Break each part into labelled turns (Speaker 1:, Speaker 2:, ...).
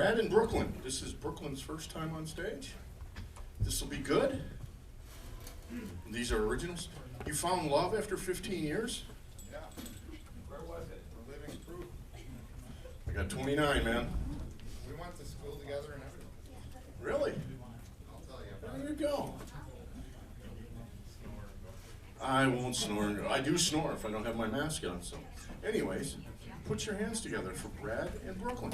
Speaker 1: Brad in Brooklyn. This is Brooklyn's first time on stage. This will be good. These are originals. You found love after 15 years?
Speaker 2: Yeah. Where was it? The living proof.
Speaker 1: I got 29, man.
Speaker 2: We went to school together and everything.
Speaker 1: Really?
Speaker 2: I'll tell you about
Speaker 1: There you go. I won't snore. I do snore if I don't have my mask on. So, anyways, put your hands together for Brad in Brooklyn.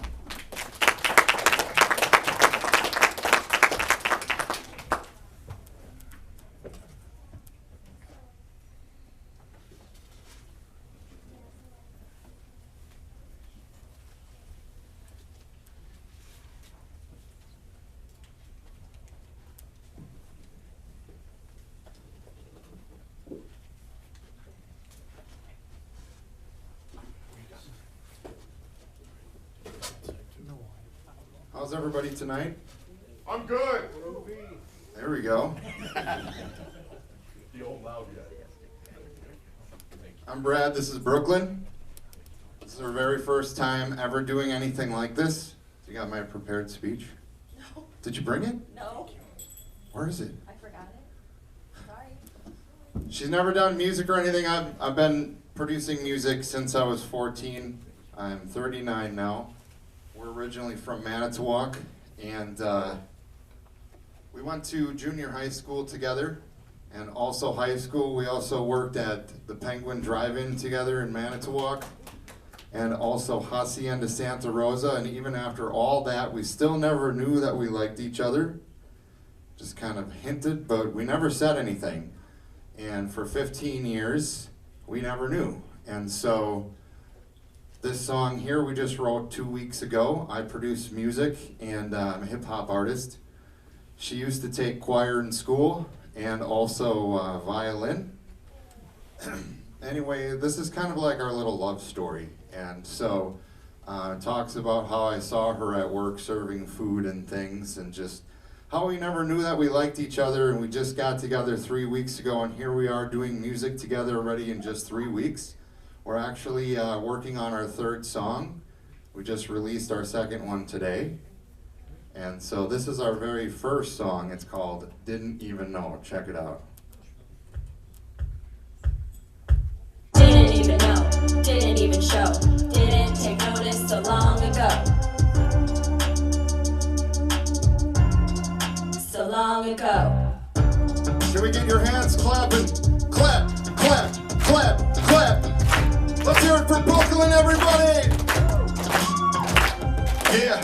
Speaker 1: How's everybody tonight?
Speaker 2: I'm good.
Speaker 1: There we go.
Speaker 2: The old loud guy.
Speaker 1: I'm Brad, this is Brooklyn. This is our very first time ever doing anything like this. You got my prepared speech?
Speaker 3: No.
Speaker 1: Did you bring it?
Speaker 3: No.
Speaker 1: Where is it?
Speaker 3: I forgot it. Sorry.
Speaker 1: She's never done music or anything. I've been producing music since I was 14. I'm 39 now. We're originally from Manitowoc, and we went to junior high school together, and also high school. We also worked at the Penguin Drive-In together in Manitowoc, and also Hacienda Santa Rosa, and even after all that, we still never knew that we liked each other. Just kind of hinted, but we never said anything. And for 15 years, we never knew. And so this song here we just wrote 2 weeks ago. I produce music and I'm a hip hop artist. She used to take choir in school and also violin. Anyway, this is kind of like our little love story. And so it talks about how I saw her at work serving food and things, and just how we never knew that we liked each other, and we just got together 3 weeks ago, and here we are doing music together already in just 3 weeks. We're actually working on our third song. We just released our second one today. And so this is our very first song. It's called Didn't Even Know. Check it out.
Speaker 3: Didn't even know, didn't even show, didn't take notice so long ago. So long ago.
Speaker 1: Can we get your hands clapping? Clap, clap, clap, clap. Let's hear it for Brooklyn, everybody! Yeah,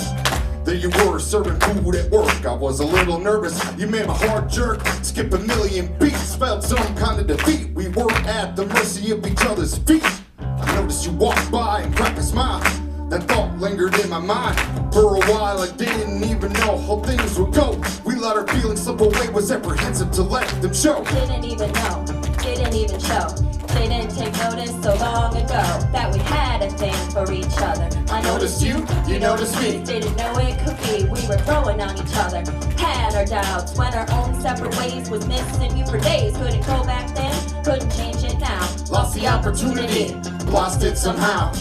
Speaker 1: there you were, serving food at work. I was a little nervous, you made my heart jerk. Skip a million beats, felt some kind of defeat. We were at the mercy of each other's feet. I noticed you walked by and cracked a smile. That thought lingered in my mind. For a while I didn't even know how things would go. We let our feelings slip away, was apprehensive to let them show.
Speaker 3: Didn't even know, didn't even show, didn't take notice so long ago that we had a thing for each other. I noticed you, you noticed me. Didn't know it could be, we were growing on each other. Had our doubts, went our own separate ways. Was missing you for days, couldn't go back then, couldn't change it now.
Speaker 1: Lost the opportunity, lost it somehow.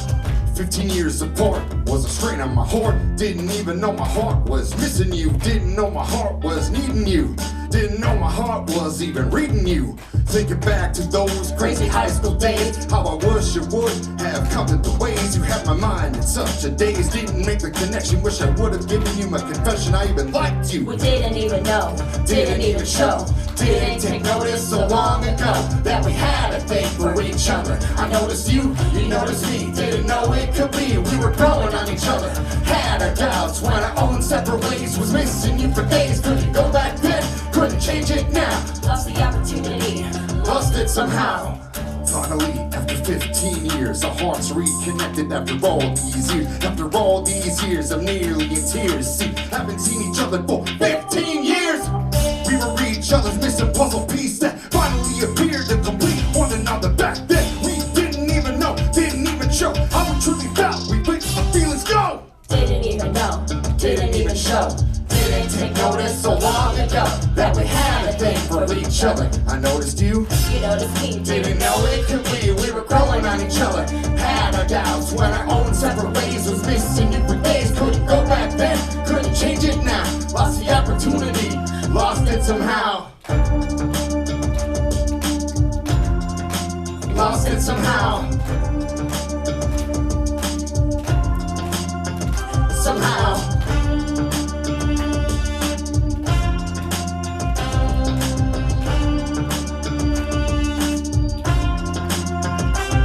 Speaker 1: 15 years apart was a strain on my heart. Didn't even know my heart was missing you. Didn't know my heart was needing you. Didn't know my heart was even reading you. Thinking back to those crazy high school days, how I wish you would have come to the ways. You had my mind in such a daze. Didn't make the connection, wish I would have given you my confession. I even liked you.
Speaker 3: We didn't even know, didn't even show, didn't take notice so long ago that we had a thing for each other. I noticed you, you noticed me. Didn't know it could be, we were growing on each other. Had our doubts, went our own separate ways. Was missing you for days, couldn't go back then, couldn't change it now. Lost the opportunity,
Speaker 1: lost it somehow. Finally, after 15 years, our hearts reconnected after all these years. After all these years, I'm nearly in tears. See, haven't seen each other for 15 years. We were each other's missing puzzle piece that finally appeared to complete one another. Back then, we didn't even know, didn't even show how we truly felt. We let our feelings go.
Speaker 3: didn't even know, didn't even show, didn't take notice so long ago that we had a thing for each other.
Speaker 1: I noticed you,
Speaker 3: You noticed me,
Speaker 1: didn't know it could be. We were growing on each other. Had our doubts, went our own separate ways. Was missing you for days, couldn't go back then,
Speaker 3: somehow. Lost it somehow. Somehow.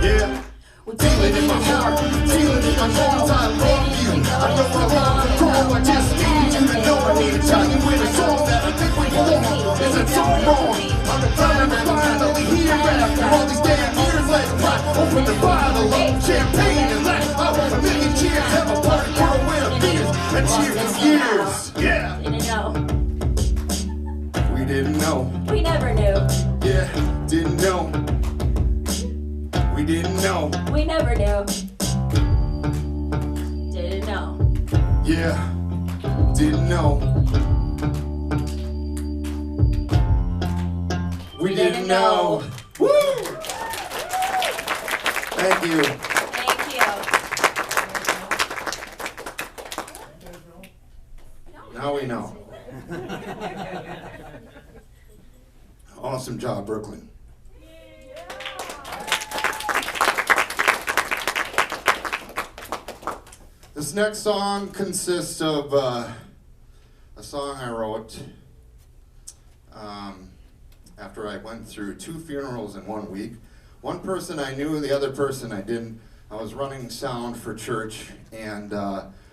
Speaker 1: Yeah.
Speaker 3: We're feeling in my heart, feeling in my bones. I love you. I know I love you. Girl, I just need you to know. I need to tell you with a song that I think we belong. Is it so wrong? I'm finally here after all these damn years. Let's pop open the bottle of champagne and let out a million cheers. Have a party, girl, with a beers and cheers for years. Yeah.
Speaker 4: Didn't know.
Speaker 1: We didn't know.
Speaker 4: We never knew.
Speaker 1: Yeah, didn't know. We didn't know.
Speaker 4: We never knew. Didn't know.
Speaker 1: Yeah, didn't know. We didn't know. Woo! Thank you.
Speaker 4: Thank you.
Speaker 1: Now we know. Awesome job, Brooklyn. This next song consists of a song I wrote after I went through 2 funerals in 1 week. One person I knew, the other person I didn't. I was running sound for church, and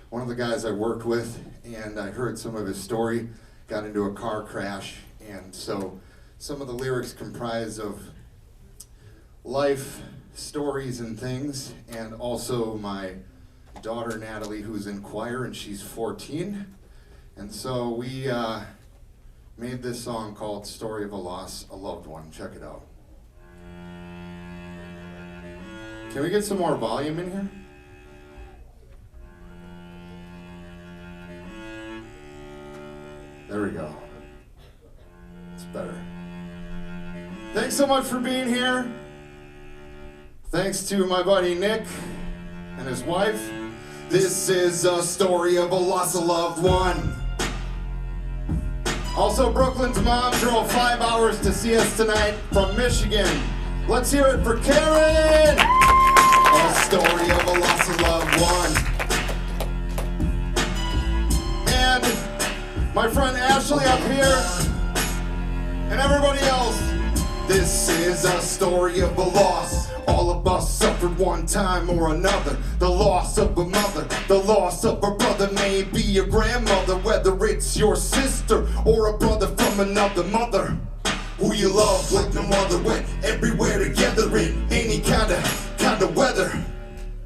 Speaker 1: one of the guys I worked with, and I heard some of his story, got into a car crash, and so some of the lyrics comprise of life stories and things, and also my daughter Natalie, who's in choir, and she's 14. And so we made this song called Story of a Loss, a Loved One. Check it out. Can we get some more volume in here? There we go. It's better. Thanks so much for being here. Thanks to my buddy Nick and his wife. This is a story of a loss of loved one. Also, Brooklyn's mom drove 5 hours to see us tonight from Michigan. Let's hear it for Karen! A story of a loss of loved one. And my friend Ashley up here, and everybody else. This is a story of a loss. All of us suffered one time or another. The loss of a mother, the loss of a brother, maybe a grandmother, whether it's your sister or a brother from another mother. Who you love like no other, went everywhere together in any kind of weather.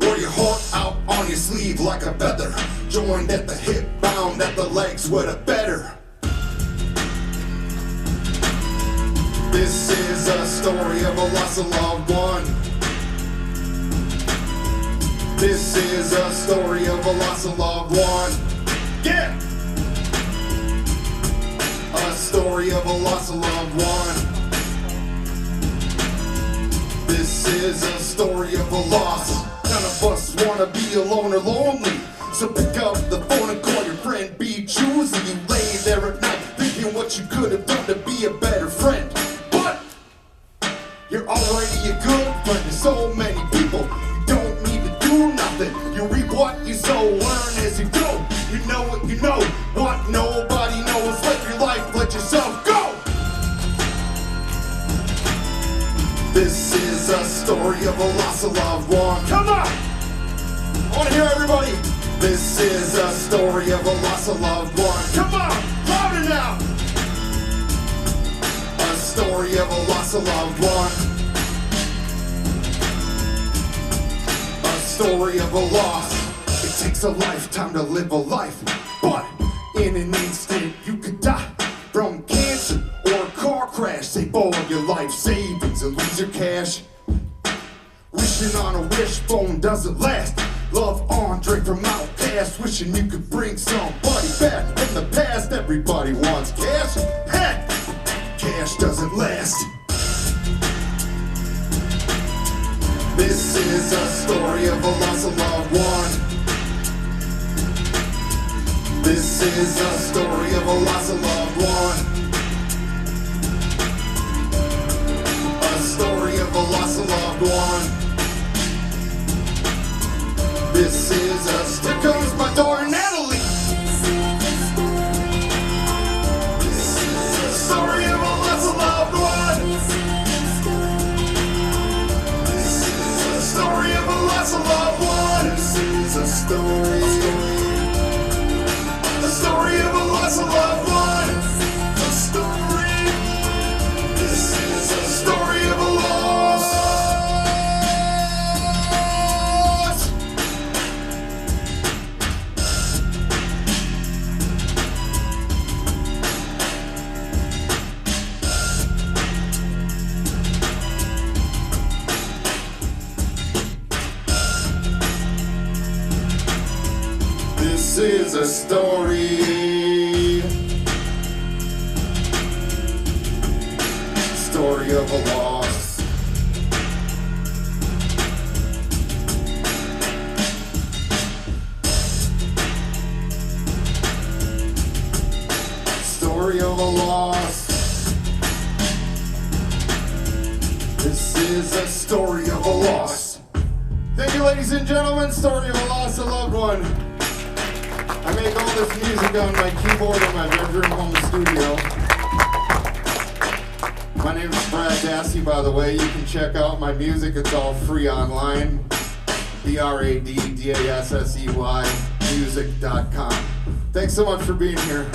Speaker 1: Wore your heart out on your sleeve like a feather. Joined at the hip, bound at the legs with a better. This is a story of a loss of loved one. This is a story of a loss of loved one. Yeah! A story of a loss of loved one. This is a story of a loss. None of us wanna be alone or lonely. So pick up the phone and call your friend, be choosy. You lay there at night thinking what you could have done to be a better friend. But you're already a good friend to so many people. You don't need to do nothing. You reap what you sow, learn as you go. You know what you know, what nobody knows. Live your life, let yourself go. This is a story of a loss of loved one. Come on! I wanna hear everybody. This is a story of a loss of loved one. Come on! Louder now! A story of a loss of loved one. A story of a loss. It takes a lifetime to live a life, but in an instant you could die from cancer or a car crash. Save all your life savings and lose your cash. Wishing on a wishbone doesn't last. Love Andre from Outcast, wishing you could bring somebody back from the past. Everybody wants cash. Heck, cash doesn't last. This is a story of a loss of loved one. This is a story of a loss of loved one. lost a loved one. This is a Here comes my daughter Natalie. This is a story of a lost loved one. This is a story of a lost loved one. This is a story of a lost loved one. A story. This is a story of a lost. This is a story of a loss. Story of a loss. This is a story of a loss. Thank you, ladies and gentlemen. Story of a loss, a loved one. I make all this music on my keyboard in my bedroom home studio. My name is Brad Dassey, by the way. You can check out my music. It's all free online. BradDassey music.com. Thanks so much for being here.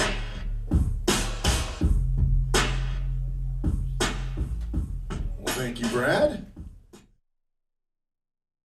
Speaker 1: Well, thank you, Brad.